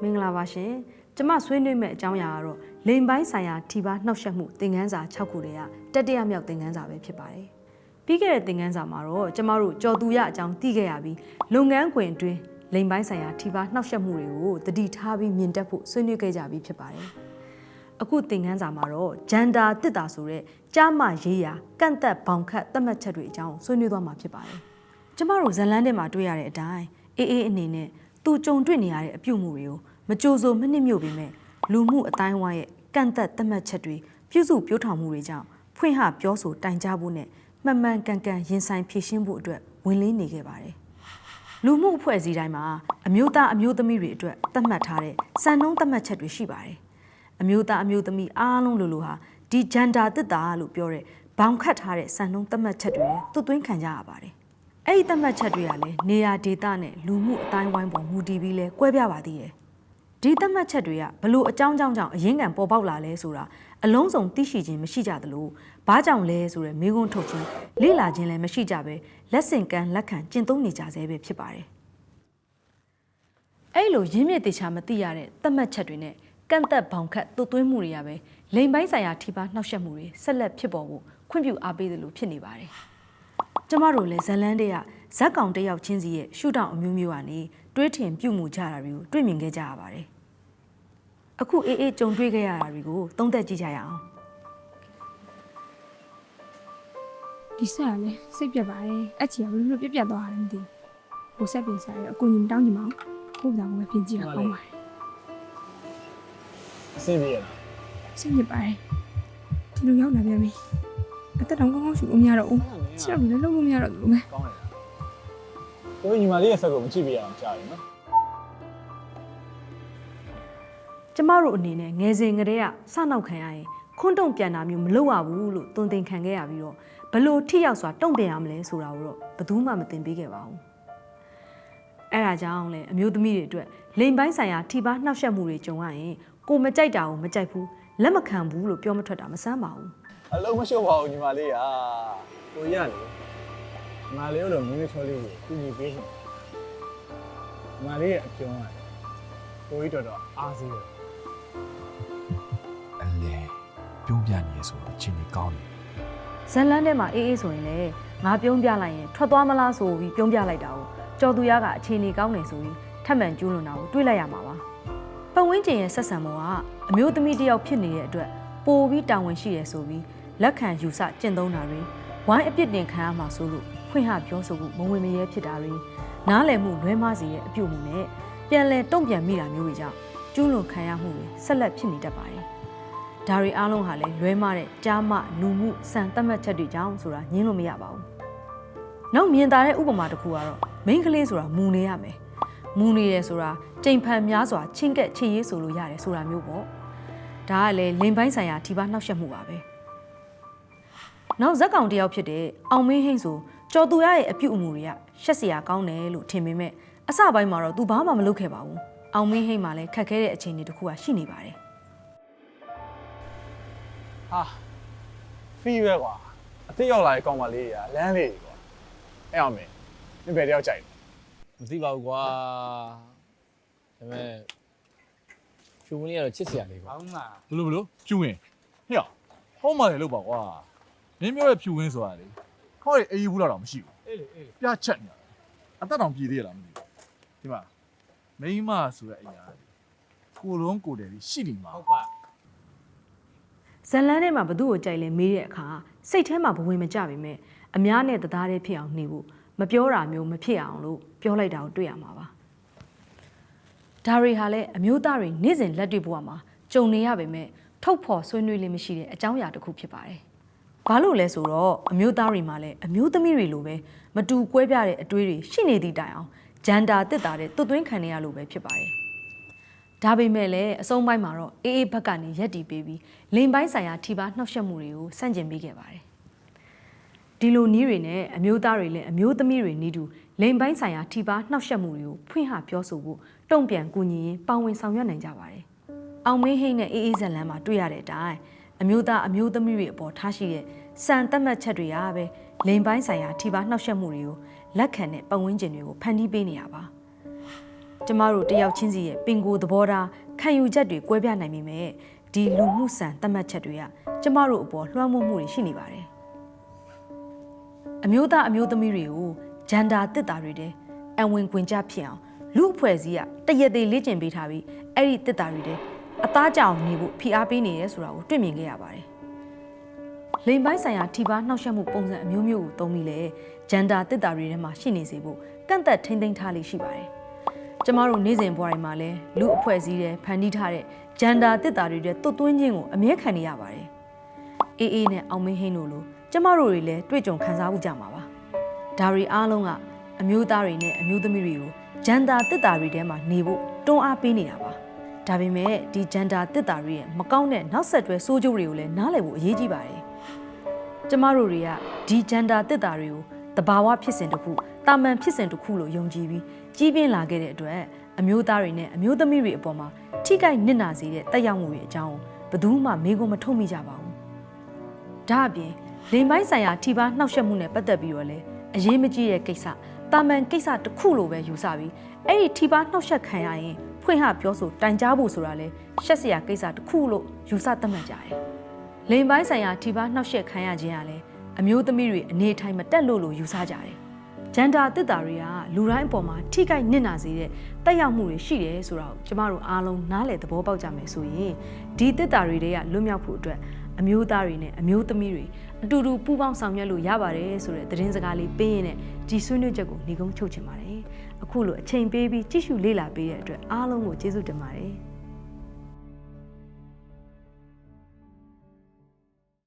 မင်္ဂလာပါရှင်ကျမဆွေးနွေးမဲ့အကြောင်းအရာကတော့လိမ်ပိုင်းဆိုင်ရာထိပါနှောက်ယှက်မှုသင်ခန်းစာ6ခုတည်းကတတိယမြောက်သင်ခန်းစာပဲဖြစ်ပါတယ်ပြီးခဲ့တဲ့သင်ခန်းစာမှာတော့ကျမတို့ကြော်သူရအကြောင်းသိခဲ့ရပြီးလုပ်ငန်းခွင်အတွင်းလိမ်ပိုင်းဆိုင်ရာထိပါနှောက်ယှက်မှုတွေကိုတတိထားပြီးမြင်တတ်ဖို့ဆွေးနွေးခဲ့ကြပြီးဖြစ်ပါတယ်အခုသင်ခန်းစာမှာတော့ဂျန်ဒါတစ်တာဆိုတဲ့ကြားမရေးရာကန့်သက်ဘောင်ခတ်သတ်မှတ်ချက်တွေအကြောင်းဆွေးနွေးသွားမှာဖြစ်ပါတယ်ကျမတို့ဇလန်းထဲမှာတွေ့ရတဲ့အတိုင်းအေးအနေနဲ့သူကြုံတွေ့နေရတဲ့အပြုအမူတွေကိုမကြိုဆိုမနှစ်မြို့ပေမဲ့လူမှုအတိုင်းဝိုင်းရဲ့ကန့်သက်သတ်မှတ်ချက်တွေပြုစုပြောထောင်မှုတွေကြောင့်ဖွင့်ဟပြောဆိုတိုင်ကြားဖို့နဲ့မှန်မှန်ကန်ကန်ရင်ဆိုင်ဖြည့်ရှင်းဖို့အတွက်ဝင်လင်းနေခဲ့ပါတယ်လူမှုအဖွဲ့အစည်းတိုင်းမှာအမျိုးသားအမျိုးသမီးတွေအတွက်သတ်မှတ်ထားတဲ့စံနှုန်းသတ်မှတ်ချက်တွေရှိပါတယ်အမျိုးသားအမျိုးသမီးအားလုံးလိုဟာဒီဂျန်ဒါတစ်တာလို့ပြောတဲ့ဘောင်ခတ်ထားတဲ့စံနှုန်းသတ်မှတ်ချက်တွေနဲ့သွတ်သွင်းခံကြရပါတယ်အဲ့ဒီသတ်မှတ်ချက်တွေကလည်းနေရာဒေသနဲ့လူမှုအတိုင်းဝိုင်းပေါ်မူတည်ပြီးလဲကွဲပြားပါသေးတယ်ဒီသတ်မှတ်ချက်တွေကဘလို့အကြောင်းကြောင့်အရင်ကံပေါ်ပေါက်လာလဲဆိုတာအလုံးစုံသိရှိခြင်းမရှိကြသလိုဘာကြောင့်လဲဆိုတဲ့မေးခွန်းထုတ်ခြင်းလေ့လာခြင်းလည်းမရှိကြပဲလက်ဆင့်ကမ်းလက်ခံကျင့်သုံးနေကြဆဲပဲဖြစ်ပါတယ်အဲ့လိုရင်းမြစ်တေချာမသိရတဲ့သတ်မှတ်ချက်တွေနဲ့ကန့်သက်ဘောင်ခတ်သွတ်သွင်းမှုတွေကပဲလိမ်ပိုင်းဆိုင်ရာထိပါနှောက်ယှက်မှုတွေဆက်လက်ဖြစ်ပေါ်ဖို့ခွင့်ပြုအားပေးတယ်လို့ဖြစ်နေပါတယ်ကျမတို့လည်းဇလန်းတဲ့ကဇက်ကောင်တယောက်ချင်းစီရဲ့ရှုထောင့်အမျိုးမျိုးကနေတွေးထင်ပြုမှုကြတာတွေကိုတွေ့မြင်ခဲ့ကြရပါတယ်အခုအေးအေးကြုံတွေ့ခဲ့ရတာတွေကိုသုံးသပ်ကြည့်ကြရအောင်ဒီဆက်ကလည်းစိတ်ပြတ်ပါတယ်အချီကဘယ်လိုပြတ်သွားတာလဲမသိဘူးဟိုဆက်ပြင်စားရအကူညီမတောင်းချင်ပါဘူးကိုယ့်ဘာကိုပဲပြင်ကြည့်တာကောင်းပါတယ်အဆင်ပြေရလားစိတ်ညစ်ပါတယ်ဒီလိုရောက်လာပြန်ပြီအသက်တောင်ကောင်းကောင်းရှူလို့မရတော့ဘူးချက်တော့လည်းလုံးလို့မရတော့ဘူးပဲကောင်းတယ်ကိုညီမလေးရဲ့ဆက်ကိုမကြည့်ပြရအောင်ကြားရနော်ကျမတို့အနေနဲ့ငယ်စဉ်ကတည်းကစနောက်ခံရရင်ခွန်းတုံပြန်တာမျိုးမလုပ်ရဘူးလို့သွန်သင်ခံခဲ့ရပြီးတော့ဘလို့ထိရောက်စွာတုံ့ပြန်ရမလဲဆိုတာကိုတော့ဘယ်သူမှမသင်ပေးခဲ့ပါဘူးအဲ့ဒါကြောင့်လေအမျိုးသမီးတွေအတွက်လိမ်ပိုင်းဆိုင်ရာထိပါနှောက်ယှက်မှုတွေကြုံရရင်ကိုမကြိုက်တာကိုမကြိုက်ဘူးလက်မခံဘူးလို့ပြောမထွက်တာမဆန်းပါဘူးအလုံးမလျှော့ပါဘူးညီမလေးကကိုရလေညီမလေးတို့မင်းချောလေးကိုကူညီပေးရှင်ညီမလေးရဲ့အကျုံးကကိုကြီးတော်အားစေးတယ်အလဲပြုံးပြနေရဆိုတော့အချင်းကြီးကောင်းတယ်ဇလန်းထဲမှာအေးအေးဆိုရင်လေငါပြုံးပြလိုက်ရင်ထွက်သွားမလားဆိုပြီးပြုံးပြလိုက်တာကိုကြော်သူရကအခြေအနေကောင်းနေဆိုပြီးထပ်မံကျူးလွန်တာကိုတွေးလိုက်ရမှာပါပတ်ဝန်းကျင်ရဲ့ဆက်ဆံပုံကအမျိုးသမီးတယောက်ဖြစ်နေတဲ့အတွက်ပိုပြီးတာဝန်ရှိတယ်ဆိုပြီးလက်ခံယူဆကျင့်သုံးတာတွေဝိုင်းအပြစ်တင်ခံရမှာဆိုလို့ဖွင့်ဟပြောဆိုမှုမဝင်မရဲဖြစ်တာတွေနားလည်မှုလွဲမှားစေတဲ့အပြုအမူနဲ့ပြန်လည်တုံ့ပြန်မိတာမျိုးတွေကြောင့်ကျူးလွန်ခံရမှုတွေဆက်လက်ဖြစ်နေတတ်ပါတယ်ဒါတွေအားလုံးဟာလည်းလွဲမှားတဲ့ကြားမလူမှုစံသတ်မှတ်ချက်တွေကြောင့်ဆိုတာညင်းလို့မရပါဘူးနောက်မြင်သာတဲ့ဥပမာတစ်ခုကတော့မိန်းကလေးဆိုတာမူနေရမယ်မူနေရဆိုတာကြိမ်ဖန်များစွာချင်းကက်ချေရေးဆိုလို့ရတယ်ဆိုတာမျိုးပေါ့ဒါကလည်းလိမ်ပိုင်းဆိုင်ရာထိပါနှောက်ယှက်မှုပါပဲနောက်ဇက်ကောင်တယောက်ဖြစ်တဲ့အောင်မင်းဟိန်းဆိုကျော်သူရရဲ့အပြုအမူတွေကရှက်စရာကောင်းတယ်လို့ထင်ပေမဲ့အစပိုင်းမှာတော့သူဘာမှမလုပ်ခဲ့ပါဘူးအောင်မင်းဟိန်းမှာလည်းခက်ခဲတဲ့အခြေအနေတစ်ခုရှိနေပါတယ်ဟာဖီးပဲကွာအသိရောက်လာတဲ့ကောင်မလေးကလမ်းလေးကွာအဲ့အောင်မင်းမင်းဘယ်တယောက်ကြိုက်မသိပါဘူးကွာဒါပေမဲ့ဖြူဝင်လေးကတော့ချစ်စရာလေးကွာဟုတ်လားဘလို့ဖြူဝင်ဟေ့ဟောမှလည်းလို့ပါကွာမင်းပြောတဲ့ဖြူဝင်ဆိုတာလေဟောရဲ့အေးဘူးလားတော့မရှိဘူးအေးလေပြချက်နေအသက်တောင်ပြည်သေးရလားမသိဘူးဒီမှာမိန်းမဆိုတဲ့အရာကိုလုံးကိုတယ်ရှိနေမှာဟုတ်ပါဇလန်းထဲမှာဘသူ့ကိုကြိုက်လဲမေးတဲ့အခါစိတ်ထဲမှာဘဝင်မကြပေမဲ့အများနဲ့တရားတဲ့ဖြစ်အောင်နေဖို့မပြောတာမျိုးမဖြစ်အောင်လို့ပြောလိုက်တာကိုတွေ့ရမှာပါဒါတွေဟာလည်းအမျိုးသားတွေနေ့စဉ်လက်တွေ့ဘဝမှာကြုံနေရပေမဲ့ထုတ်ဖော်ဆွေးနွေးလေးမရှိတဲ့အကြောင်းအရာတစ်ခုဖြစ်ပါတယ်ဘာလို့လဲဆိုတော့အမျိုးသားတွေမှာလည်းအမျိုးသမီးတွေလိုပဲမတူကွဲပြားတဲ့အတွေးတွေရှိနေသည့်တိုင်အောင်ဂျန်ဒါတစ်တာတဲ့သွတ်သွင်းခံနေရလို့ပဲဖြစ်ပါတယ်ဒါပေမဲ့လည်းအဆုံးပိုင်းမှာတော့အေးအေးဘက်ကနေရက်တီပေးပြီးလိမ်ပိုင်းဆိုင်ရာထိပါနှောက်ယှက်မှုတွေကိုစန့်ကျင်ပေးခဲ့ပါတယ်ဒီလိုနည်းတွေနဲ့အမျိုးသားတွေလည်းအမျိုးသမီးတွေနည်းတူလိမ်ပိုင်းဆိုင်ရာထိပါနှောက်ယှက်မှုတွေကိုဖွင့်ဟပြောဆိုဖို့တုံ့ပြန်ကူညီရင်းပါဝင်ဆောင်ရွက်နိုင်ကြပါတယ်အောင်မင်းဟိန်းနဲ့အေးအေးဇလန်းမှာတွေ့ရတဲ့အတိုင်းအမျိုးသားအမျိုးသမီးတွေအပေါ်ထားရှိတဲ့စံသတ်မှတ်ချက်တွေကပဲလိမ်ပိုင်းဆိုင်ရာထိပါနှောက်ယှက်မှုတွေကိုလက်ခံတဲ့ပတ်ဝန်းကျင်တွေကိုဖန်တီးပေးနေရပါ ကျမတို့တယောက်ချင်းစီရဲ့ပင်ကိုယ်သဘောထားခံယူချက်တွေကွဲပြားနိုင်ပေမဲ့ဒီလူမှုဆန်သတ်မှတ်ချက်တွေကကျမတို့အပေါ်လွှမ်းမိုးမှုတွေရှိနေပါတယ်အမျိုးသားအမျိုးသမီးတွေကိုဂျန်ဒါတစ်တာတွေတဲ့အဝင်ခွင်ကြဖြစ်အောင်လူအဖွဲ့အစည်းကတရက်သေးလေ့ကျင့်ပေးထားပြီးအဲ့ဒီတစ်တာတွေတဲ့အသားကြောင်နေဖို့ဖိအားပေးနေရဲဆိုတာကိုတွေ့မြင်ခဲ့ရပါတယ်လိမ်ပိုင်းဆိုင်ရာထိပါနှောက်ယှက်မှုပုံစံအမျိုးမျိုးကိုသုံးပြီးလဲဂျန်ဒါတစ်တာတွေထဲမှာရှိနေစေဖို့ကန့်သက်ထိမ့်သိမ်းထားလေးရှိပါတယ်ကျမတို့နေ့စဉ်ဘဝတွေမှာလဲလူအဖွဲ့အစည်းတွေဖန်တီးထားတဲ့ဂျန်ဒါတစ်တာတွေတဲ့တွတ်သွင်းခြင်းကိုအမြဲခံနေရပါတယ်အေးအေးနဲ့အောင်မင်းဟင်းတို့လိုကျမတို့တွေလည်းတွေ့ကြုံခံစားမှုကြမှာပါဒါတွေအားလုံးကအမျိုးသားတွေနဲ့အမျိုးသမီးတွေကိုဂျန်ဒါတစ်တာတွေထဲမှာနေဖို့တွန်းအားပေးနေတာပါဒါပေမဲ့ဒီဂျန်ဒါတစ်တာတွေရဲ့မကောင်းတဲ့နောက်ဆက်တွဲဆိုးကျိုးတွေကိုလည်းနားလည်ဖို့အရေးကြီးပါတယ်ကျမတို့တွေကဒီဂျန်ဒါတစ်တာတွေကိုတဘာဝဖြစ်စဉ်တစ်ခုတာမန်ဖြစ်စဉ်တစ်ခုလို့ယုံကြည်ပြီးကြီးပြင်းလာခဲ့တဲ့အတွက်အမျိုးသားတွေနဲ့အမျိုးသမီးတွေအပေါ်မှာထိခိုက်နစ်နာစေတဲ့တက်ရောက်မှုတွေအကြောင်းဘယ်သူမှမေးခွန်းမထုတ်မိကြပါဘူးဒါအပြင်လိမ်ပိုင်းဆိုင်ရာထိပါနှောက်ယှက်မှုနဲ့ပတ်သက်ပြီးတော့လည်းအရေးမကြီးတဲ့ကိစ္စတာမန်ကိစ္စတစ်ခုလိုပဲယူဆပြီးအဲ့ဒီထိပါနှောက်ယှက်ခံရရင်ဖွင့်ဟပြောဆိုတိုင်ကြားဖို့ဆိုတာလဲရှက်စရာကိစ္စတစ်ခုလို့ယူဆသတ်မှတ်ကြတယ်။လိမ်ပိုင်းဆိုင်ရာထိပါနှောက်ယှက်ခံရခြင်းကလည်းအမျိုးသမီးတွေအနေထိုင်မတက်လို့ယူဆကြတယ်။ဂျန်ဒါတစ်တာတွေကလူတိုင်းအပေါ်မှာထိခိုက်နစ်နာစေတဲ့တက်ရောက်မှုတွေရှိတယ်ဆိုတာကိုကျမတို့အားလုံးနားလည်သဘောပေါက်ကြမယ်ဆိုရင်ဒီတစ်တာတွေကလွတ်မြောက်ဖို့အတွက်အမျိုးသားတွေနဲ့အမျိုးသမီးတွေအတူတူပူးပေါင်းဆောင်ရွက်လို့ရပါတယ်ဆိုတဲ့သတင်းစကားလေးပေးရင်းနဲ့ဒီဆွေးနွေးချက်ကိုညီကုန်းချုပ်ချင်ပါတယ်အခုလိုအချိန်ပေးပြီးကြည့်ရှုလေ့လာပေးတဲ့အတွက်အားလုံးကိုကျေးဇူးတင်ပါတယ်